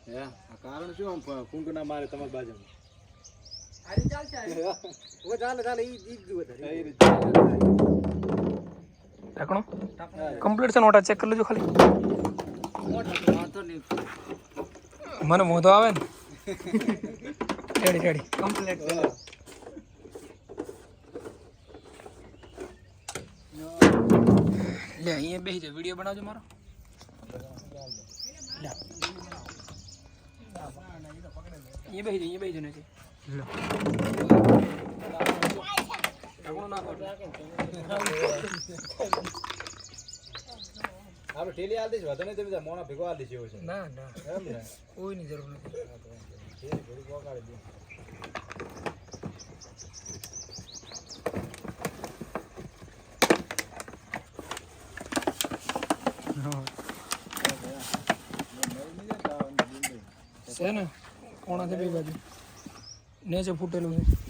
હે આ કારણ શું આમ ફૂંક ના મારે તમારી બાજુમાં આરી ચાલશે ઓ ચાલે ઈ દીધું વધારે ઢાંકણું કમ્પ્લીટ છે નોટા ચેક કરી લેજો ખાલી વાંધો નહીં મને મોઢો આવે ને રેડી કમ્પ્લીટ લે અહીંયા બેસી જાય વિડીયો બનાવજો મારો લે અહીંયા બેસી જાય નથી લે ઢાંકણું નાખો આપણે ઠેલી આલ દઈશ વધુ નહીં તમે મોણા ભેગો આલ દઈશ એવું છે ના ના એમ ને કોઈની જરૂર નથી ઠેલી ભેગી પકાડી દે છે ને કોણાથી બે બાજુ નેચે ફૂટેલું છે